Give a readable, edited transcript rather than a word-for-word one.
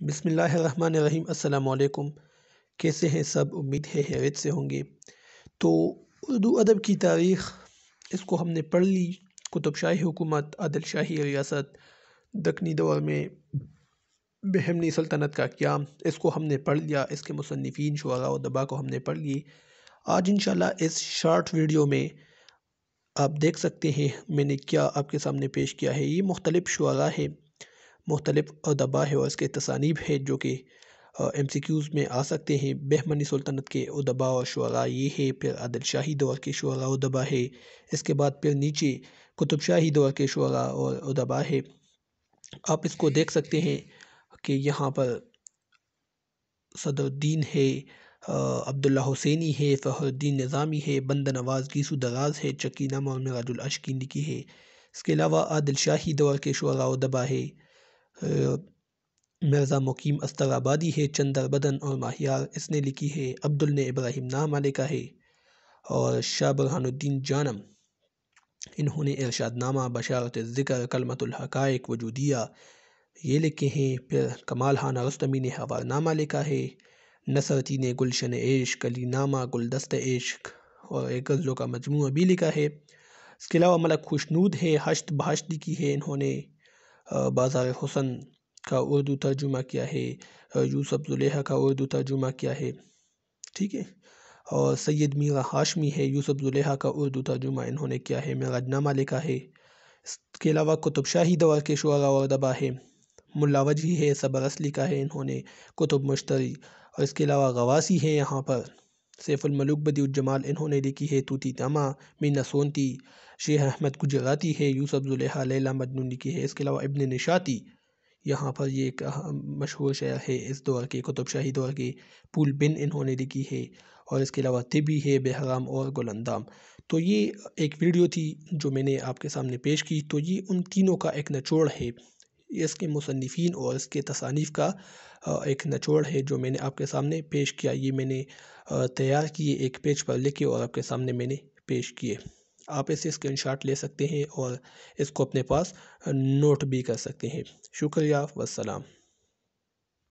بسم اللہ الرحمن الرحیم۔ السلام علیکم، کیسے ہیں سب؟ امید ہے خیریت سے ہوں گے۔ تو اردو ادب کی تاریخ اس کو ہم نے پڑھ لی۔ قطب شاہی حکومت، عادل شاہی ریاست، دکنی دور میں بہمنی سلطنت کا قیام، اس کو ہم نے پڑھ لیا۔ اس کے مصنفین، شعراء و ادباء کو ہم نے پڑھ لیے۔ آج انشاءاللہ اس شارٹ ویڈیو میں آپ دیکھ سکتے ہیں میں نے کیا آپ کے سامنے پیش کیا ہے۔ یہ مختلف شعراء ہے، مختلف ادباء ہے اور اس کے تصانیف ہے جو کہ ایم سی کیوز میں آ سکتے ہیں۔ بہمنی سلطنت کے ادباء اور شعراء یہ ہے، پھر عادل شاہی دور کے شعراء و ادباء ہے، اس کے بعد پھر نیچے قطب شاہی دور کے شعراء اور ادباء ہے۔ آپ اس کو دیکھ سکتے ہیں کہ یہاں پر صدر الدین ہے، عبداللہ حسینی ہے، فخر الدین نظامی ہے، بندہ نواز گیسو دراز ہے، چکی نامہ اور معراج العاشقین لکھی ہے۔ اس کے علاوہ عادل شاہی دور کے شعراء و ادباء ہے، مرزا مقیم استر آبادی ہے، چندر بدن اور ماہیار اس نے لکھی ہے، عبدال نے ابراہیم نامہ لکھا ہے، اور شاہ برہان الدین جانم انہوں نے ارشاد نامہ، بشارت الذکر، کلمۃ الحقائق، وجودیہ یہ لکھے ہیں۔ پھر کمال خان رستمی نے حوار نامہ لکھا ہے، نصرتی نے گلشن عشق، علی نامہ، گلدست عشق اور ایک غزلوں کا مجموعہ بھی لکھا ہے۔ اس کے علاوہ ملک خوشنود ہے، ہشت بہشت لکھی ہے انہوں نے، بازار حسن کا اردو ترجمہ کیا ہے، یوسف زلیخا کا اردو ترجمہ کیا ہے، ٹھیک ہے۔ اور سید میرا ہاشمی ہے، یوسف زلیخا کا اردو ترجمہ انہوں نے کیا ہے، معراج نامہ لکھا ہے۔ اس کے علاوہ قطب شاہی دور کے شعراء و ادباء ہے، ملا وجہی ہے، صبر لکھا ہے انہوں نے، کتب مشتری، اور اس کے علاوہ غواصی ہے یہاں پر، سیف الملوک بدیع الجمال انہوں نے لکھی ہے، طوطی طمع، مینا سونتی، شیخ احمد گجراتی ہے، یوسف زلیخا، لیلی مجنون لکھی ہے۔ اس کے علاوہ ابن نشاطی یہاں پر یہ ایک مشہور شاعر ہے اس دور کے، قطب شاہی دور کے، پھول بن انہوں نے لکھی ہے، اور اس کے علاوہ طبی ہے، بہرام اور گل اندام۔ تو یہ ایک ویڈیو تھی جو میں نے آپ کے سامنے پیش کی، تو یہ ان تینوں کا ایک نچوڑ ہے، اس کے مصنفین اور اس کے تصانیف کا ایک نچوڑ ہے جو میں نے آپ کے سامنے پیش کیا۔ یہ میں نے تیار کیے، ایک پیج پر لکھے اور آپ کے سامنے میں نے پیش کیے۔ آپ اسے اسکرین شاٹ لے سکتے ہیں اور اس کو اپنے پاس نوٹ بھی کر سکتے ہیں۔ شکریہ، والسلام۔